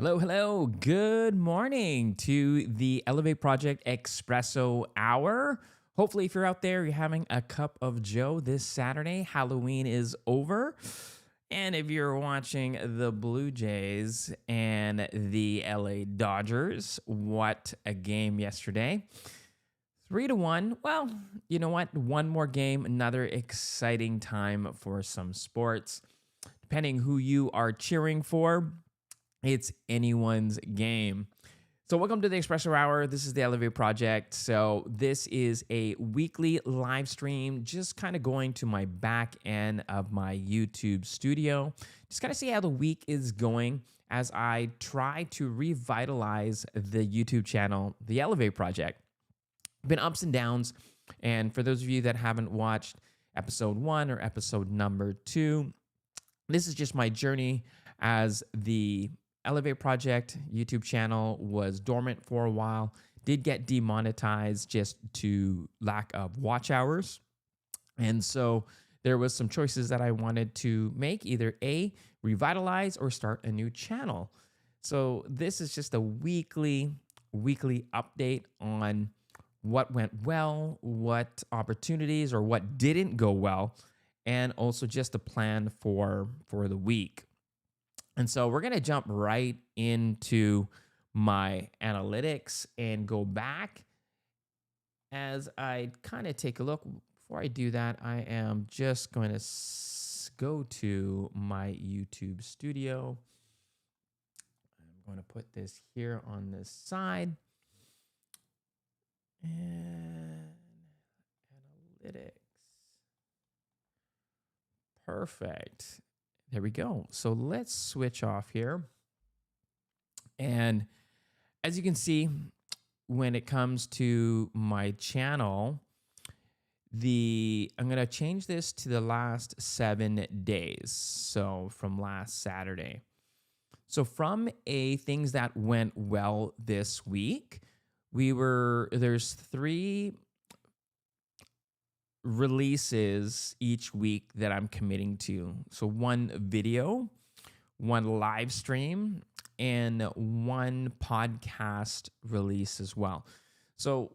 Hello, hello. Good morning to the Elevate Project Espresso Hour. Hopefully, if you're out there, you're having a cup of Joe this Saturday. Halloween is over. And if you're watching the Blue Jays and the LA Dodgers, what a game yesterday. 3-1. Well, you know what? One more game, another exciting time for some sports. Depending who you are cheering for, it's anyone's game. So welcome to the Espresso Hour. This is the Elevate Project. So this is a weekly live stream, just kind of going to my back end of my YouTube studio. Just kind of see how the week is going as I try to revitalize the YouTube channel, the Elevate Project. Been ups and downs. And for those of you that haven't watched episode 1 or episode number 2, this is just my journey as the Elevate Project YouTube channel was dormant for a while, did get demonetized just to lack of watch hours. And so there was some choices that I wanted to make, either A, revitalize or start a new channel. So this is just a weekly update on what went well, what opportunities or what didn't go well, and also just a plan for the week. And so we're going to jump right into my analytics and go back as I kind of take a look. Before I do that, I am just going to go to my YouTube studio. I'm going to put this here on this side. And analytics. Perfect. There we go. So let's switch off here. And as you can see, when it comes to my channel, I'm going to change this to the last 7 days. So from last Saturday. So from things that went well this week, there's 3 releases each week that I'm committing to. So 1 video, 1 live stream, and 1 podcast release as well. So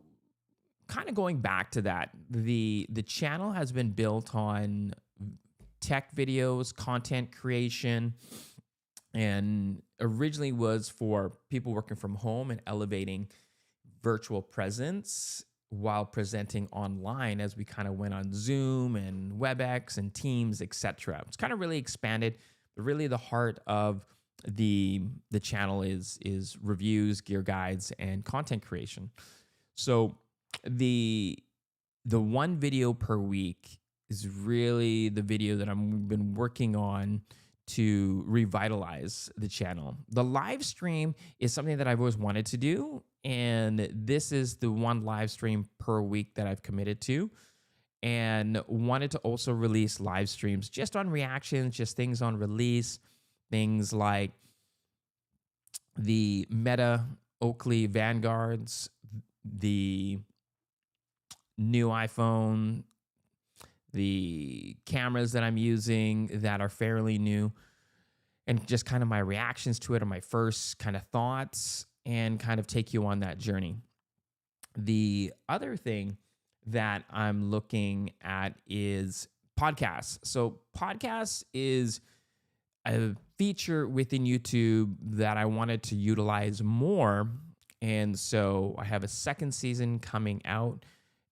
kind of going back to that, the channel has been built on tech videos, content creation, and originally was for people working from home and elevating virtual presence while presenting online as we kind of went on Zoom and WebEx and Teams, etc. It's kind of really expanded, but really the heart of the channel is reviews, gear guides, and content creation. So the 1 video per week is really the video that I've been working on to revitalize the channel. The live stream is something that I've always wanted to do, and this is the 1 live stream per week that I've committed to, and wanted to also release live streams just on reactions, just things on release, things like the Meta Oakley Vanguards, the new iPhone, the cameras that I'm using that are fairly new, and just kind of my reactions to it, or my first kind of thoughts, and kind of take you on that journey. The other thing that I'm looking at is podcasts. So podcasts is a feature within YouTube that I wanted to utilize more. And so I have a 2nd season coming out.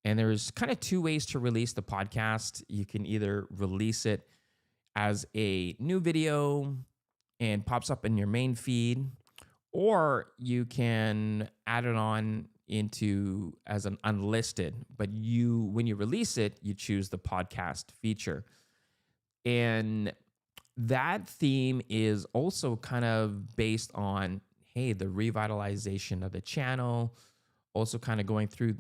And there's kind of 2 ways to release the podcast. You can either release it as a new video and pops up in your main feed, or you can add it on into as an unlisted. But when you release it, you choose the podcast feature. And that theme is also kind of based on, hey, the revitalization of the channel, also kind of going through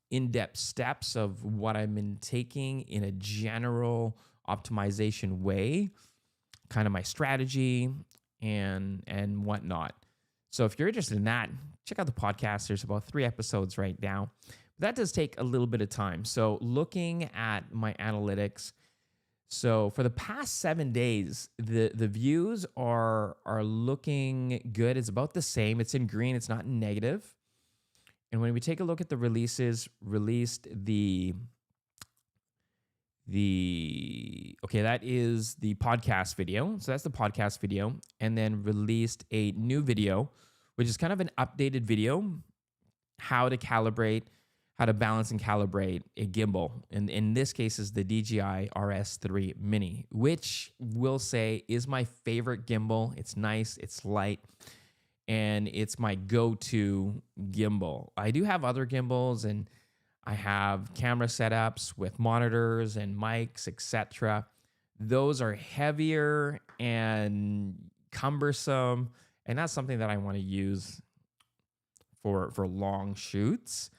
in-depth steps of what I've been taking in a general optimization way, kind of my strategy and whatnot. So if you're interested in that, check out the podcast. There's about 3 episodes right now. That does take a little bit of time. So looking at my analytics, So for the past 7 days, the views are looking good. It's about the same. It's in green. It's not in negative. And when we take a look at the releases, released the okay, that is the podcast video. So that's the podcast video, and then released a new video, which is kind of an updated video, how to calibrate, how to balance and calibrate a gimbal. And in this case is the DJI RS3 Mini, which will say is my favorite gimbal. It's nice, it's light, and it's my go-to gimbal. I do have other gimbals, and I have camera setups with monitors and mics, etc. Those are heavier and cumbersome, and that's something that I want to use for long shoots.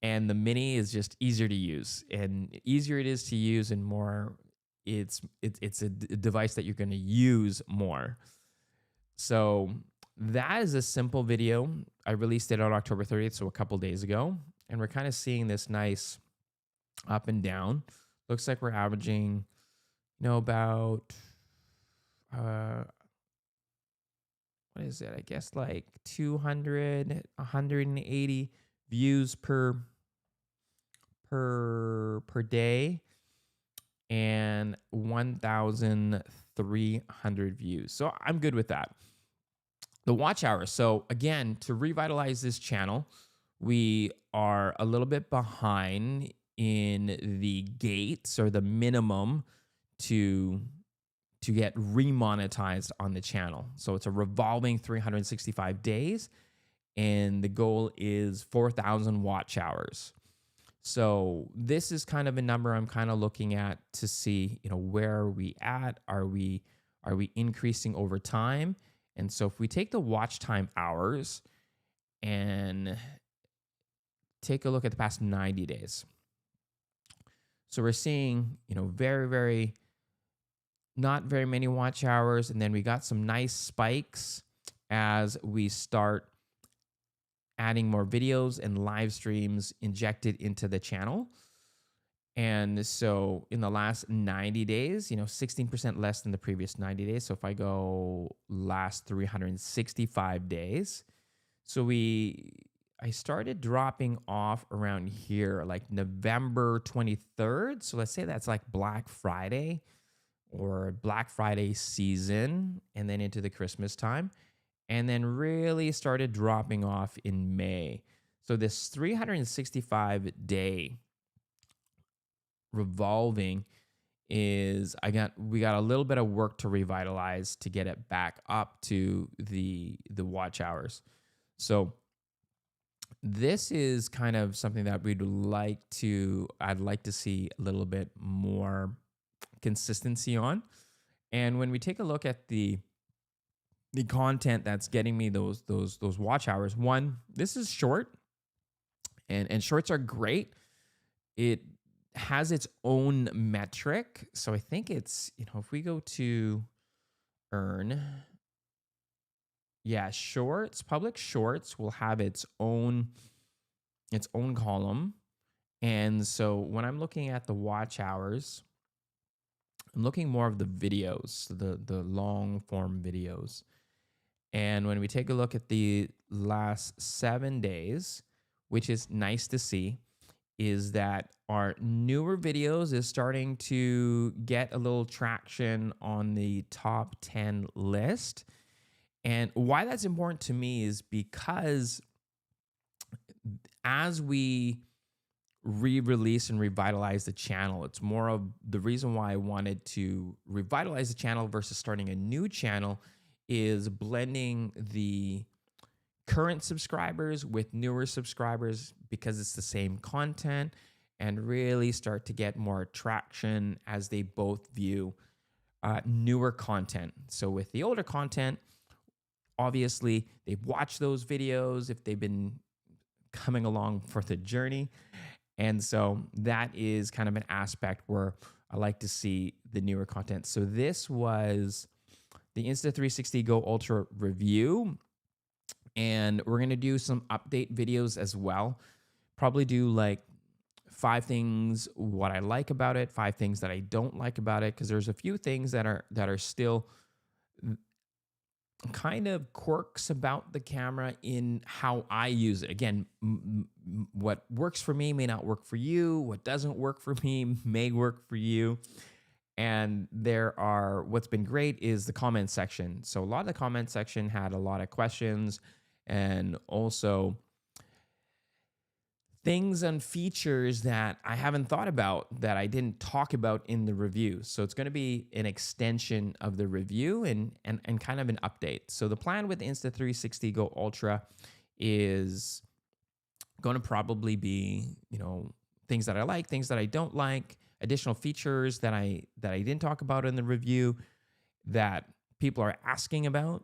And the Mini is just easier to use, and easier it is to use, and more it's a device that you're going to use more. So that is a simple video. I released it on October 30th, so a couple days ago. And we're kind of seeing this nice up and down. Looks like we're averaging, about, what is it? I guess like 200, 180 views per day, and 1,300 views. So I'm good with that. The watch hours. So again, to revitalize this channel, we are a little bit behind in the gates, or the minimum to get remonetized on the channel. So it's a revolving 365 days, and the goal is 4,000 watch hours. So this is kind of a number I'm kind of looking at to see, where are we at? Are we increasing over time? And so if we take the watch time hours and take a look at the past 90 days. So we're seeing, not very many watch hours. And then we got some nice spikes as we start adding more videos and live streams injected into the channel. And so in the last 90 days, 16% less than the previous 90 days. So if I go last 365 days, so I started dropping off around here, like November 23rd. So let's say that's like Black Friday or Black Friday season, and then into the Christmas time. And then really started dropping off in May. So this 365-day revolving is, we got a little bit of work to revitalize to get it back up to the watch hours. So this is kind of something that I'd like to see a little bit more consistency on. And when we take a look at the content that's getting me those watch hours, one, this is short, and shorts are great. It has its own metric. So I think it's, if we go to earn, shorts, public shorts will have its own column. And so when I'm looking at the watch hours, I'm looking more of the videos, the long form videos. And when we take a look at the last 7 days, which is nice to see, is that our newer videos is starting to get a little traction on the top 10 list. And why that's important to me is because as we re-release and revitalize the channel, it's more of the reason why I wanted to revitalize the channel versus starting a new channel is blending the current subscribers with newer subscribers, because it's the same content, and really start to get more traction as they both view newer content. So with the older content, obviously they've watched those videos if they've been coming along for the journey. And so that is kind of an aspect where I like to see the newer content. So this was the Insta360 Go Ultra review, and we're going to do some update videos as well. Probably do like 5 things what I like about it, 5 things that I don't like about it, because there's a few things that are still kind of quirks about the camera in how I use it. Again, what works for me may not work for you. What doesn't work for me may work for you. And what's been great is the comment section. So a lot of the comment section had a lot of questions, and also things and features that I haven't thought about, that I didn't talk about in the review. So it's going to be an extension of the review and kind of an update. So the plan with Insta360 Go Ultra is going to probably be, things that I like, things that I don't like, additional features that I didn't talk about in the review that people are asking about,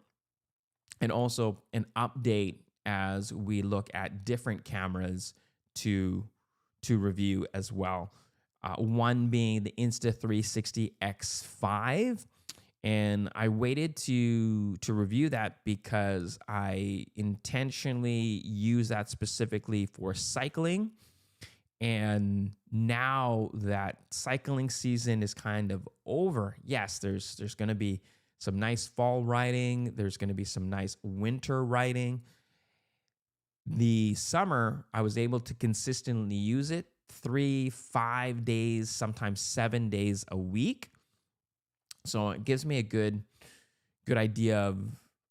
and also an update as we look at different cameras to review as well. One being the Insta360 X5, and I waited to review that because I intentionally use that specifically for cycling. And now that cycling season is kind of over, yes, there's going to be some nice fall riding. There's going to be some nice winter riding. The summer, I was able to consistently use it 3, 5 days, sometimes 7 days a week. So it gives me a good idea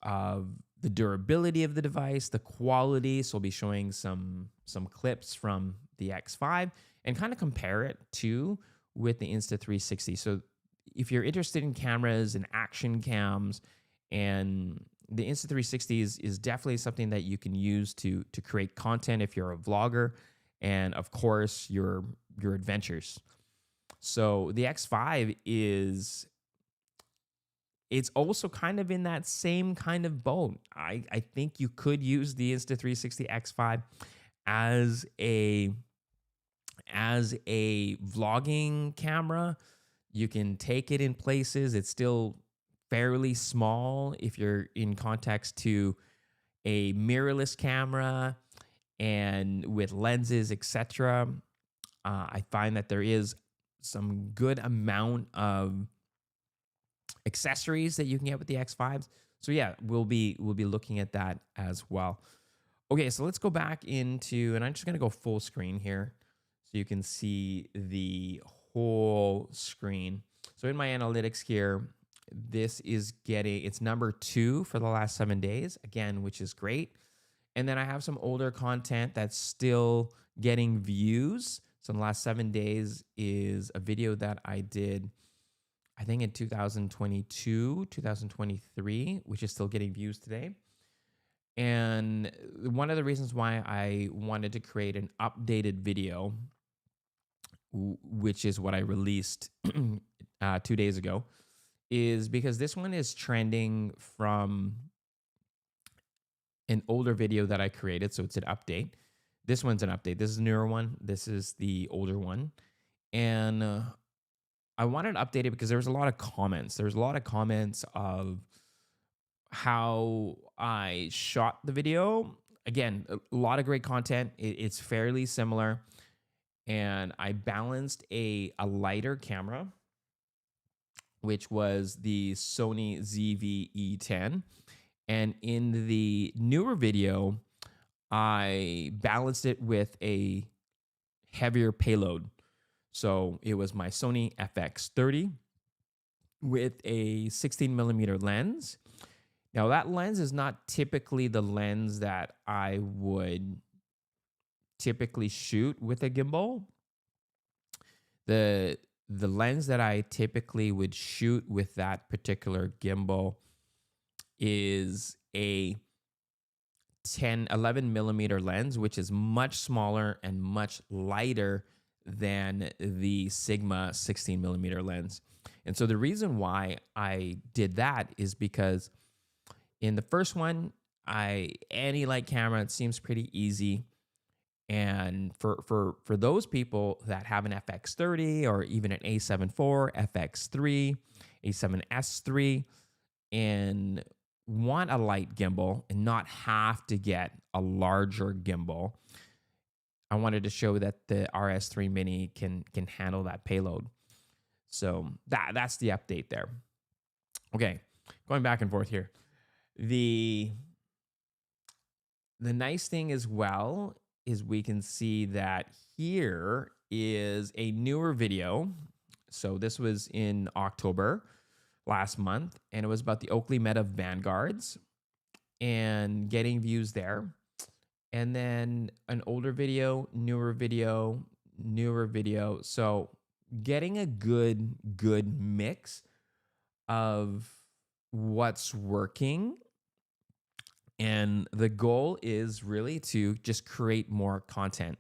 of the durability of the device, the quality. So I'll be showing some clips from the X5 and kind of compare it with the Insta360. So if you're interested in cameras and action cams, and the Insta360 is definitely something that you can use to create content if you're a vlogger, and of course your adventures. So the X5 it's also kind of in that same kind of boat. I think you could use the Insta360 X5 as a vlogging camera. You can take it in places. It's still fairly small if you're in context to a mirrorless camera and with lenses, etc. I find that there is some good amount of accessories that you can get with the X5s. So yeah, we'll be looking at that as well. Okay, so let's go back into, and I'm just going to go full screen here so you can see the whole screen. So in my analytics here, this is it's number 2 for the last 7 days, again, which is great. And then I have some older content that's still getting views. So in the last 7 days is a video that I did, I think in 2022, 2023, which is still getting views today. And one of the reasons why I wanted to create an updated video, which is what I released 2 days ago, is because this one is trending from an older video that I created. So it's an update. This one's an update. This is a newer one. This is the older one. And I wanted to update it because there was a lot of comments. There's a lot of comments of how I shot the video. Again, a lot of great content. It's fairly similar. And I balanced a lighter camera, which was the Sony ZV-E10. And in the newer video, I balanced it with a heavier payload. So it was my Sony FX30 with a 16mm lens. Now that lens is not typically the lens that I would typically shoot with a gimbal. The lens that I typically would shoot with that particular gimbal is a 11mm lens, which is much smaller and much lighter than the Sigma 16mm lens. And so the reason why I did that is because in the first one, any light camera, it seems pretty easy. And for those people that have an FX30 or even an A7 IV, FX3, A7S3, and want a light gimbal and not have to get a larger gimbal, I wanted to show that the RS3 Mini can handle that payload. So that's the update there. Okay, going back and forth here. The nice thing as well is we can see that here is a newer video. So this was in October last month, and it was about the Oakley Meta Vanguards and getting views there. And then an older video, newer video, newer video. So getting a good mix of what's working. And the goal is really to just create more content.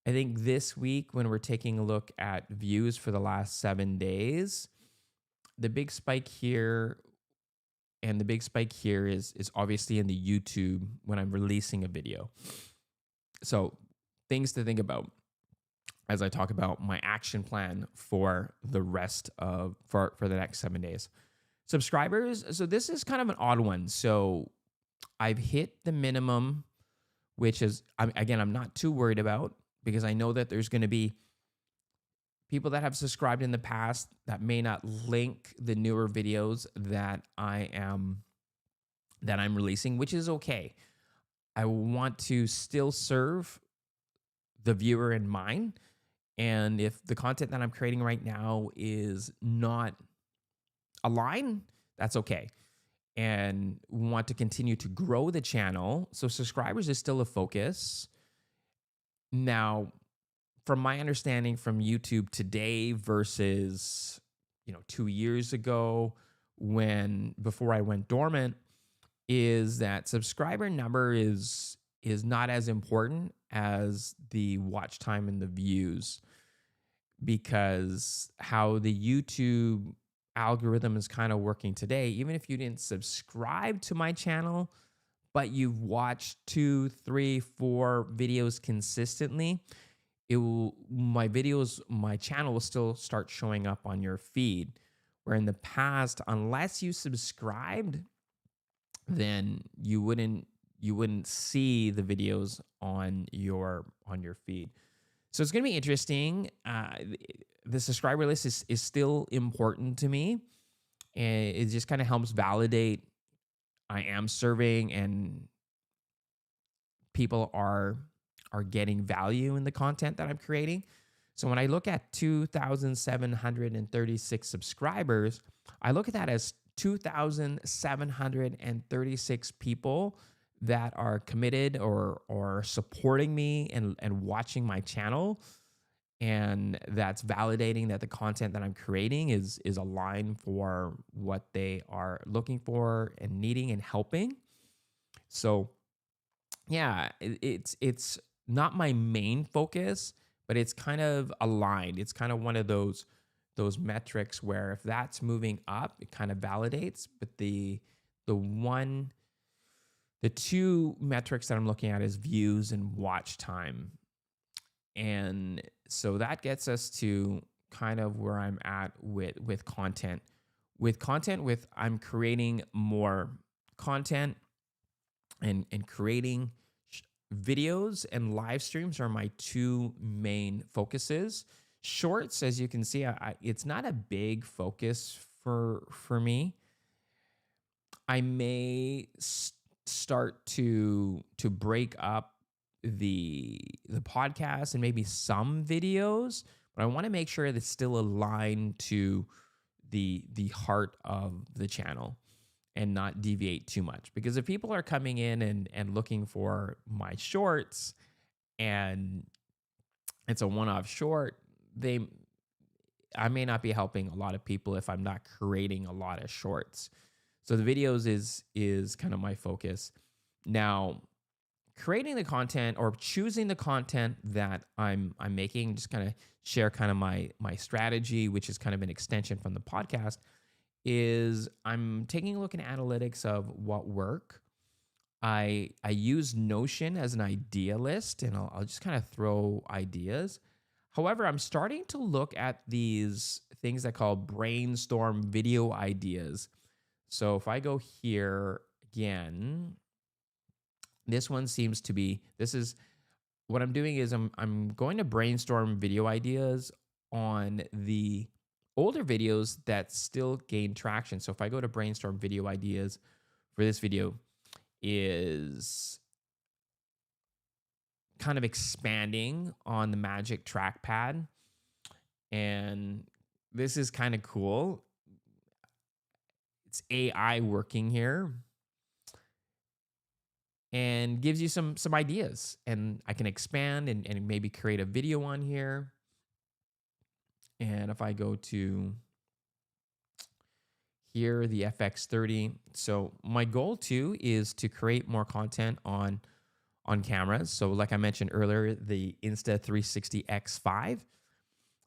I think this week, when we're taking a look at views for the last 7 days, the big spike here and the big spike here is obviously in the YouTube when I'm releasing a video. So things to think about as I talk about my action plan for the rest of, for the next 7 days. Subscribers, so this is kind of an odd one. So I've hit the minimum, which is, again, I'm not too worried about, because I know that there's going to be people that have subscribed in the past that may not link the newer videos that I'm releasing, which is okay. I want to still serve the viewer in mind. And if the content that I'm creating right now is not aligned, that's okay. And want to continue to grow the channel. So subscribers is still a focus. Now, from my understanding from YouTube today versus, 2 years ago, before I went dormant, is that subscriber number is not as important as the watch time and the views, because how the YouTube algorithm is kind of working today, even if you didn't subscribe to my channel, but you've watched 2, 3, 4 videos consistently, my channel will still start showing up on your feed. Where in the past, unless you subscribed, then you wouldn't see the videos on your feed. So it's going to be interesting. The subscriber list is still important to me, and it just kind of helps validate I am serving and people are getting value in the content that I'm creating. So when I look at 2,736 subscribers, I look at that as 2,736 people that are committed or supporting me and watching my channel. And that's validating that the content that I'm creating is aligned for what they are looking for and needing and helping. So yeah, it's not my main focus, but it's kind of aligned. It's kind of one of those metrics where if that's moving up, it kind of validates. But the two metrics that I'm looking at is views and watch time. And so that gets us to kind of where I'm at with content. I'm creating more content and creating videos and live streams are my two main focuses. Shorts, as you can see, it's not a big focus for me. I may start to break up the podcast and maybe some videos, but I want to make sure that it's still aligned to the heart of the channel and not deviate too much. Because if people are coming in and looking for my shorts and it's a one-off short, I may not be helping a lot of people if I'm not creating a lot of shorts. So the videos is kind of my focus. Now, creating the content or choosing the content that I'm making, just kind of share kind of my strategy, which is kind of an extension from the podcast, is I'm taking a look at analytics of what work. I use Notion as an idea list, and I'll just kind of throw ideas. However, I'm starting to look at these things that call brainstorm video ideas. So if I go here again, this one seems to be, what I'm doing is I'm going to brainstorm video ideas on the older videos that still gain traction. So if I go to brainstorm video ideas for this video, is kind of expanding on the Magic trackpad. And this is kind of cool. It's AI working here and gives you some ideas. And I can expand and maybe create a video on here. And if I go to here, the FX30. So my goal too is to create more content on cameras. So like I mentioned earlier, the Insta360 X5.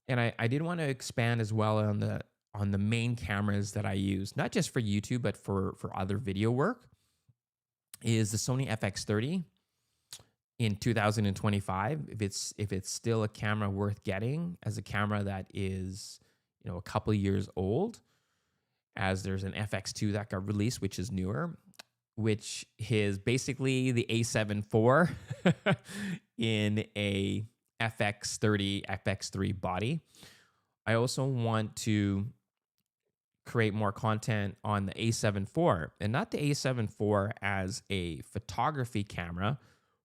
And I did want to expand as well on the main cameras that I use, not just for YouTube, but for other video work, is the Sony FX30 in 2025. If it's still a camera worth getting, as a camera that is, a couple of years old, as there's an FX2 that got released, which is newer, which is basically the A7 IV in a FX30, FX3 body. I also want to create more content on the A7 IV, and not the A7 IV as a photography camera,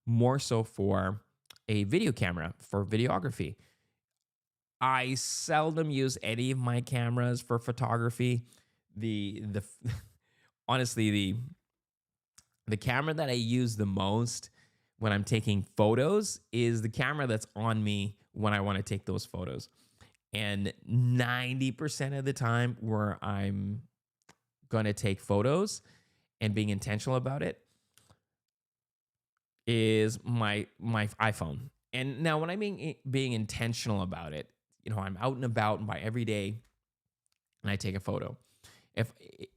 more so for a video camera, for videography. I seldom use any of my cameras for photography. Honestly, the camera that I use the most when I'm taking photos is the camera that's on me when I want to take those photos. And 90% of the time where I'm going to take photos and being intentional about it is my iPhone. And now when I mean being intentional about it, I'm out and about by every day and I take a photo. If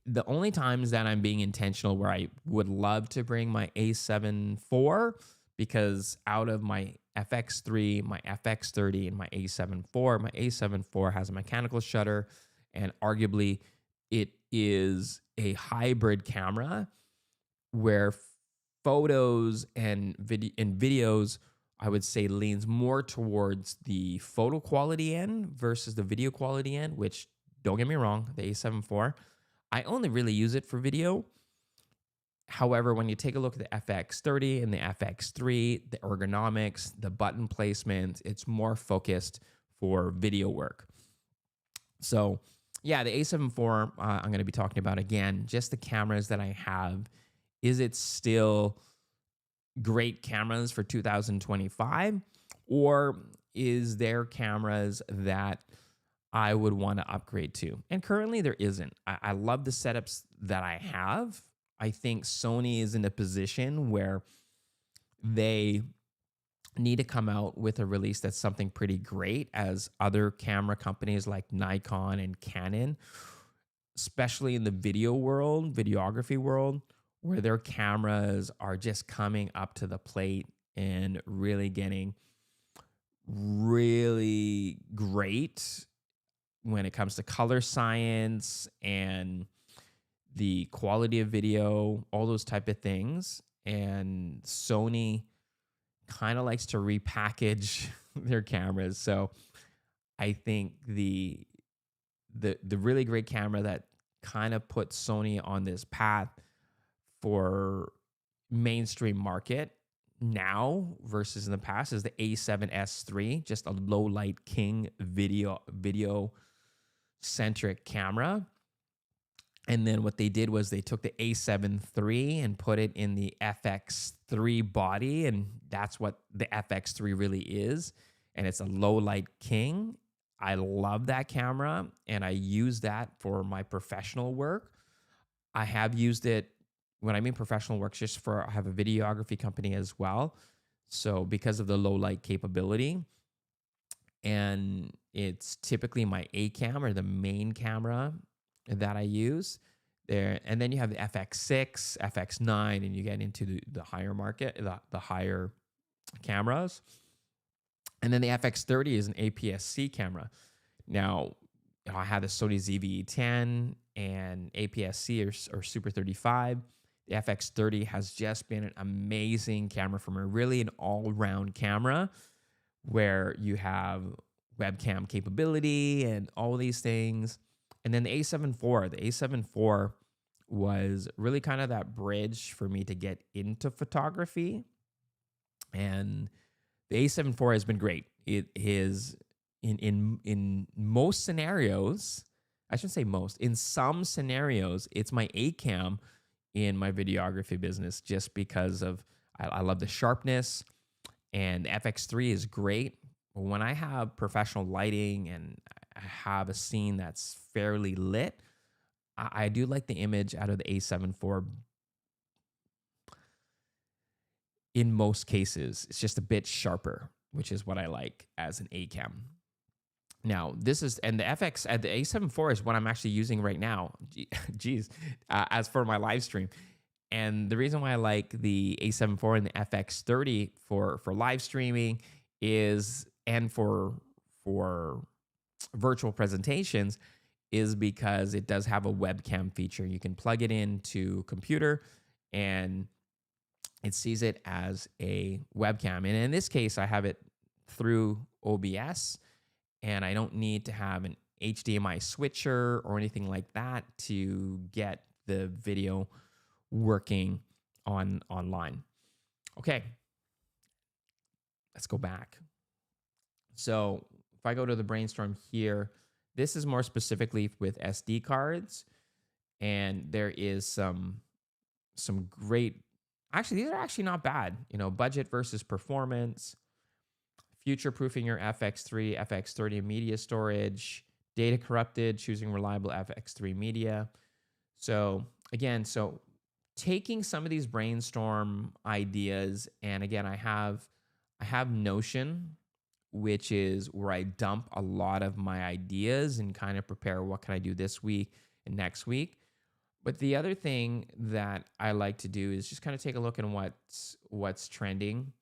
the only times that I'm being intentional where I would love to bring my A7 IV, because out of my FX3, my FX30, and my A7 IV, my A7 IV has a mechanical shutter, and arguably it is a hybrid camera where photos and videos, I would say, leans more towards the photo quality end versus the video quality end, which, don't get me wrong, the A7 IV, I only really use it for video. However, when you take a look at the FX30 and the FX3, the ergonomics, the button placement, it's more focused for video work. So yeah, the A7 IV, I'm going to be talking about again, just the cameras that I have. Is it still great cameras for 2025? Or is there cameras that I would want to upgrade to? And currently there isn't. I love the setups that I have. I think Sony is in a position where they need to come out with a release that's something pretty great, as other camera companies like Nikon and Canon, especially in the video world, videography world, where their cameras are just coming up to the plate and really getting really great when it comes to color science and the quality of video, all those type of things. And Sony kind of likes to repackage their cameras. So I think the really great camera that kind of put Sony on this path for mainstream market now versus in the past is the A7S III, just a low light king video centric camera. And then what they did was they took the A7 III and put it in the FX3 body, and that's what the FX3 really is. And it's a low light king. I love that camera, and I use that for my professional work. I have used it, when I mean professional work, just for, I have a videography company as well. So because of the low light capability, and it's typically my A cam, or the main camera that I use there. And then you have the FX6, FX9, and you get into the higher market, the higher cameras. And then the FX30 is an APS-C camera. Now, I have the Sony ZV-E10 and APS-C or Super 35. The FX30 has just been an amazing camera for me, really an all-round camera where you have webcam capability and all these things. And then the A7 IV, the A7 IV was really kind of that bridge for me to get into photography. And the A7 IV has been great. It is in most scenarios, I shouldn't say most, in some scenarios, it's my A cam in my videography business just because of I love the sharpness, and FX3 is great. But when I have professional lighting and I have a scene that's fairly lit, I do like the image out of the A7 IV in most cases. It's just a bit sharper, which is what I like as an A cam. Now, this is, and the FX at the A7 IV is what I'm actually using right now. Geez, as for my live stream. And the reason why I like the A7 IV and the FX30 for live streaming is, and for virtual presentations, is because it does have a webcam feature. You can plug it into a computer and it sees it as a webcam. And in this case, I have it through OBS, and I don't need to have an HDMI switcher or anything like that to get the video working online. Okay, let's go back. So if I go to the brainstorm here, this is more specifically with SD cards, and there is some great, actually these are actually not bad, you know, budget versus performance, future-proofing your FX3, FX30 media storage, data corrupted, choosing reliable FX3 media. So again, so taking some of these brainstorm ideas, and again, I have Notion, which is where I dump a lot of my ideas and kind of prepare what can I do this week and next week. But the other thing that I like to do is just kind of take a look at what's trending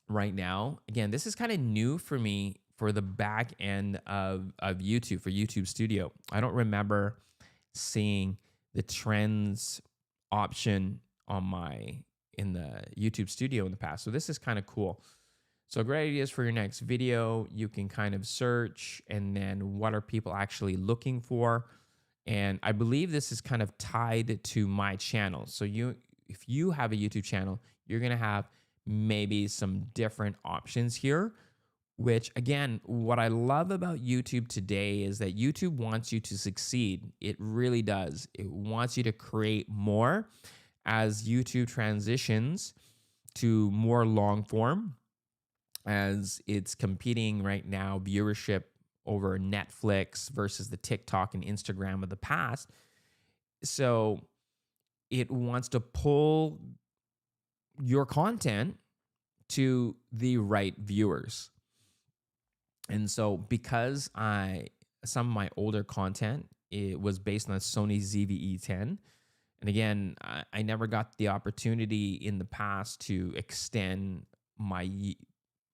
right now. Again, this is kind of new for me for the back end of YouTube, for YouTube Studio. I don't remember seeing the trends option in the YouTube Studio in the past. So this is kind of cool. So great ideas for your next video. You can kind of search, and then what are people actually looking for? And I believe this is kind of tied to my channel. So if you have a YouTube channel, you're going to have maybe some different options here, which again, what I love about YouTube today is that YouTube wants you to succeed. It really does. It wants you to create more as YouTube transitions to more long form, as it's competing right now, viewership over Netflix versus the TikTok and Instagram of the past. So it wants to pull your content to the right viewers. And so because some of my older content, it was based on a Sony ZV-E10. And again, I never got the opportunity in the past to extend my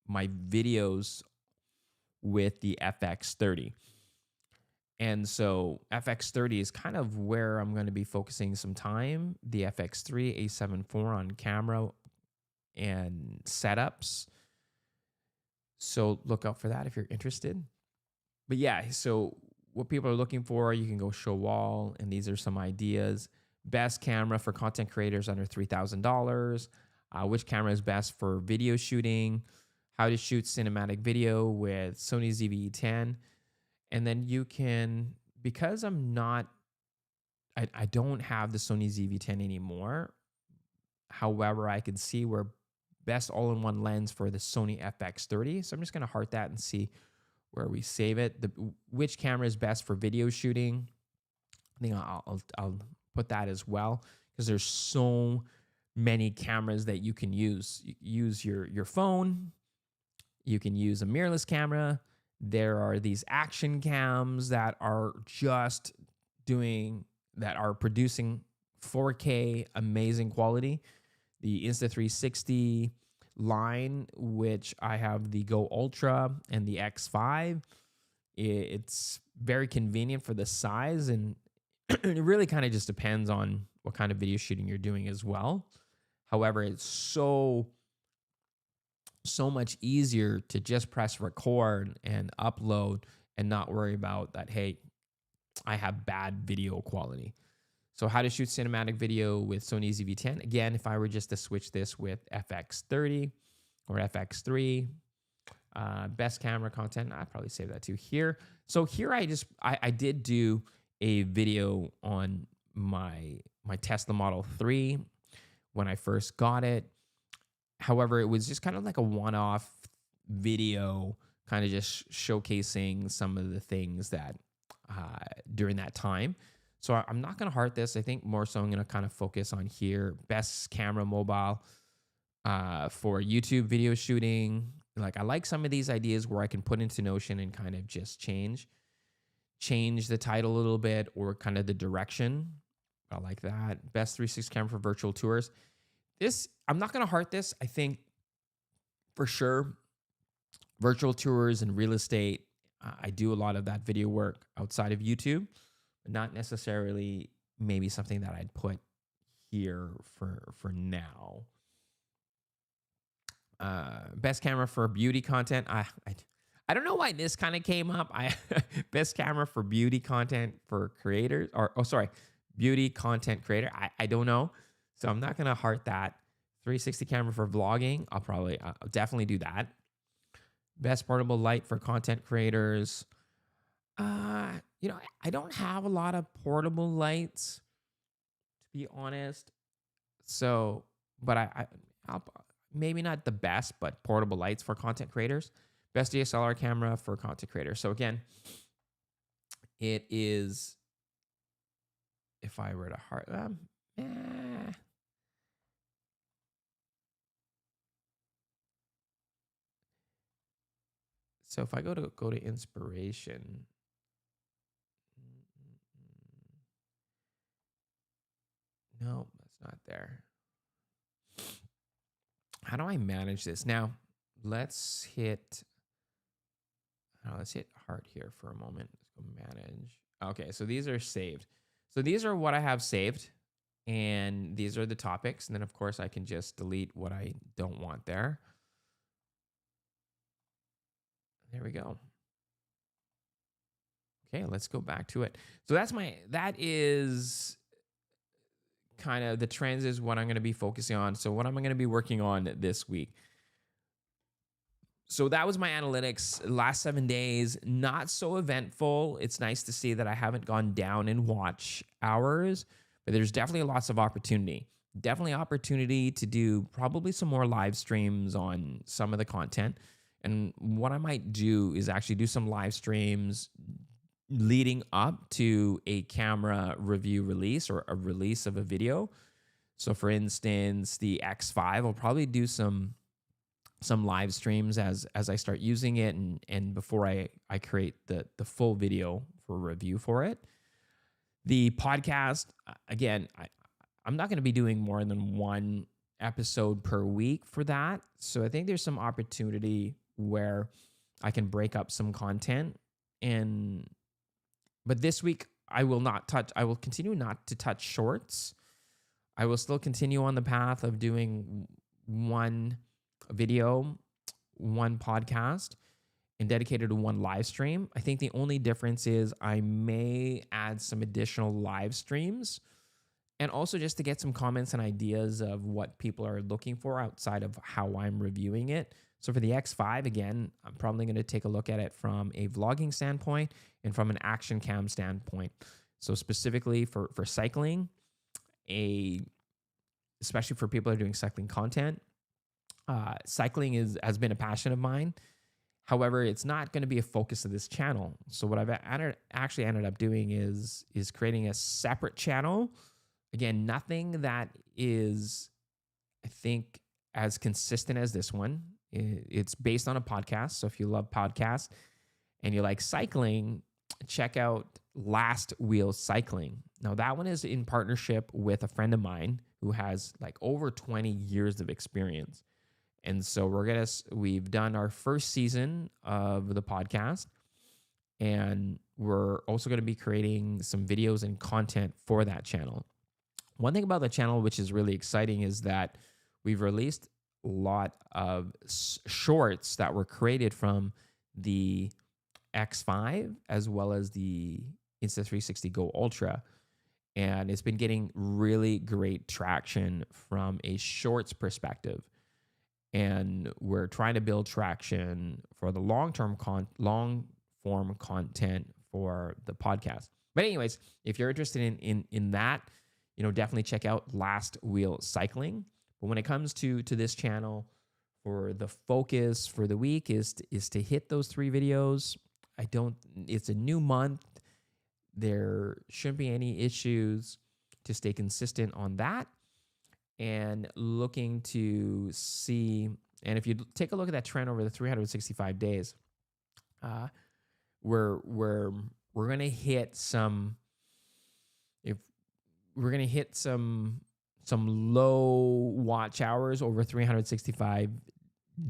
videos with the FX30. And so FX30 is kind of where I'm going to be focusing some time. The FX3, A7 IV on camera and setups. So look out for that if you're interested. But yeah, so what people are looking for, you can go show all, and these are some ideas. Best camera for content creators under $3,000. Which camera is best for video shooting? How to shoot cinematic video with Sony ZV-E10. And then you can, because I don't have the Sony ZV-E10 anymore. However, I can see where best all-in-one lens for the Sony FX30. So I'm just going to heart that and see where we save it. Which camera is best for video shooting? I think I'll put that as well, because there's so many cameras that you can use. Use your phone. You can use a mirrorless camera. There are these action cams that are producing 4K amazing quality. The Insta360 line, which I have the Go Ultra and the X5. It's very convenient for the size, and it really kind of just depends on what kind of video shooting you're doing as well. However, it's so much easier to just press record and upload and not worry about that, hey, I have bad video quality. So how to shoot cinematic video with Sony ZV-E10. Again, if I were just to switch this with FX30 or FX3, best camera content, I'd probably save that too here. So here I did do a video on my Tesla Model 3 when I first got it. However, it was just kind of like a one-off video, kind of just showcasing some of the things that during that time. So I'm not going to heart this. I think more so I'm going to kind of focus on here. Best camera mobile for YouTube video shooting. Like I like some of these ideas where I can put into Notion and kind of just change the title a little bit or kind of the direction. I like that. Best 360 camera for virtual tours. This, I'm not going to heart this. I think for sure virtual tours and real estate, I do a lot of that video work outside of YouTube, but not necessarily maybe something that I'd put here for now. Best camera for beauty content. I don't know why this kind of came up. Best camera for beauty content for creators, or beauty content creator. I don't know. So I'm not going to heart that. 360 camera for vlogging. I'll definitely do that. Best portable light for content creators. I don't have a lot of portable lights, to be honest. So, but I'll maybe not the best, but portable lights for content creators. Best DSLR camera for content creators. So again, it is, if I were to heart, So if I go to inspiration, no, that's not there. How do I manage this? Now, let's hit heart here for a moment. Let's go manage. Okay, so these are saved. So these are what I have saved, and these are the topics. And then, of course, I can just delete what I don't want there. There we go. Okay, let's go back to it. So that is kind of the trends is what I'm going to be focusing on. So what am I going to be working on this week? So that was my analytics last 7 days. Not so eventful. It's nice to see that I haven't gone down in watch hours, but there's definitely lots of opportunity. Definitely opportunity to do probably some more live streams on some of the content. And what I might do is actually do some live streams leading up to a camera review release or a release of a video. So for instance, the X5, I'll probably do some live streams as I start using it and before I create the full video for review for it. The podcast, again, I'm not going to be doing more than one episode per week for that. So I think there's some opportunity where I can break up some content. But this week I will continue not to touch shorts. I will still continue on the path of doing one video, one podcast, and dedicated to one live stream. I think the only difference is I may add some additional live streams and also just to get some comments and ideas of what people are looking for outside of how I'm reviewing it. So for the X5, again, I'm probably going to take a look at it from a vlogging standpoint and from an action cam standpoint. So specifically for cycling, especially for people who are doing cycling content, cycling has been a passion of mine. However, it's not going to be a focus of this channel. So what I've actually ended up doing is creating a separate channel. Again, nothing that is, I think, as consistent as this one. It's based on a podcast. So if you love podcasts and you like cycling, check out Last Wheel Cycling. Now that one is in partnership with a friend of mine who has like over 20 years of experience. And so we've done our first season of the podcast And we're also going to be creating some videos and content for that channel. One thing about the channel, which is really exciting, is that we've released a lot of shorts that were created from the X5 as well as the Insta360 Go Ultra. And it's been getting really great traction from a shorts perspective. And we're trying to build traction for the long form content for the podcast. But anyways, if you're interested in that, definitely check out Last Wheel Cycling. But when it comes to this channel, for the focus for the week is to hit those 3 videos. It's a new month. There shouldn't be any issues to stay consistent on that. And looking to see, and if you take a look at that trend over the 365 days, we're gonna hit some low watch hours over 365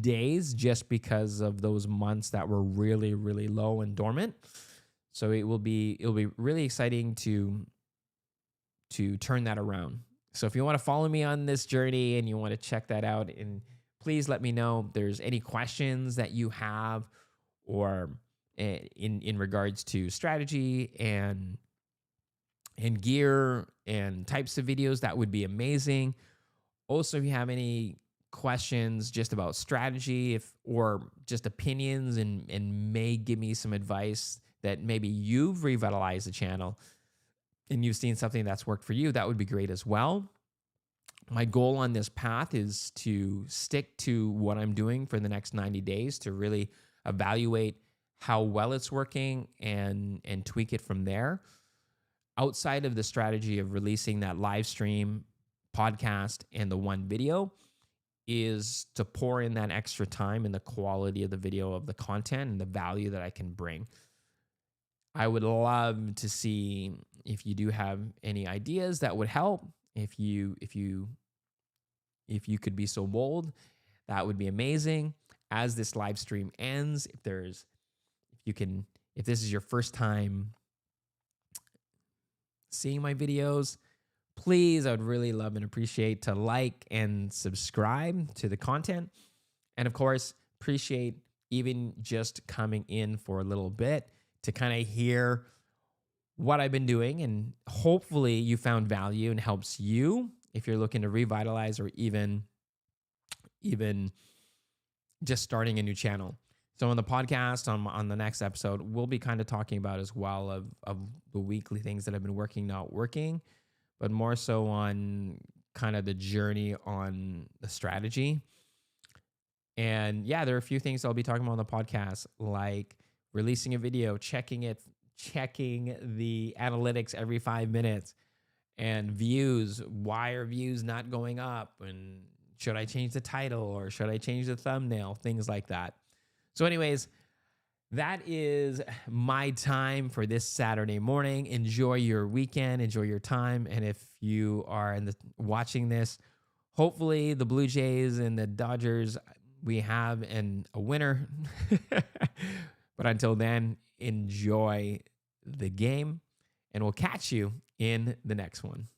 days, just because of those months that were really, really low and dormant. So it'll be really exciting to turn that around. So if you want to follow me on this journey and you want to check that out, and please let me know if there's any questions that you have, or in regards to strategy and gear and types of videos, that would be amazing. Also, if you have any questions just about strategy, or just opinions, and may give me some advice that maybe you've revitalized the channel and you've seen something that's worked for you, that would be great as well. My goal on this path is to stick to what I'm doing for the next 90 days to really evaluate how well it's working and tweak it from there. Outside of the strategy of releasing that live stream podcast and the one video, is to pour in that extra time in the quality of the video, of the content, and the value that I can bring. I would love to see if you do have any ideas that would help. If you could be so bold, that would be amazing. As this live stream ends, if this is your first time seeing my videos, please, I would really love and appreciate to like and subscribe to the content. And of course, appreciate even just coming in for a little bit to kind of hear what I've been doing, and hopefully you found value and helps you if you're looking to revitalize, or even just starting a new channel. So on the podcast, on the next episode, we'll be kind of talking about as well of the weekly things that have been working, not working, but more so on kind of the journey on the strategy. And yeah, there are a few things I'll be talking about on the podcast, like releasing a video, checking the analytics every 5 minutes, and views. Why are views not going up? And should I change the title, or should I change the thumbnail? Things like that. So anyways, that is my time for this Saturday morning. Enjoy your weekend, enjoy your time. And if you are watching this, hopefully the Blue Jays and the Dodgers, we have a winner. But until then, enjoy the game, and we'll catch you in the next one.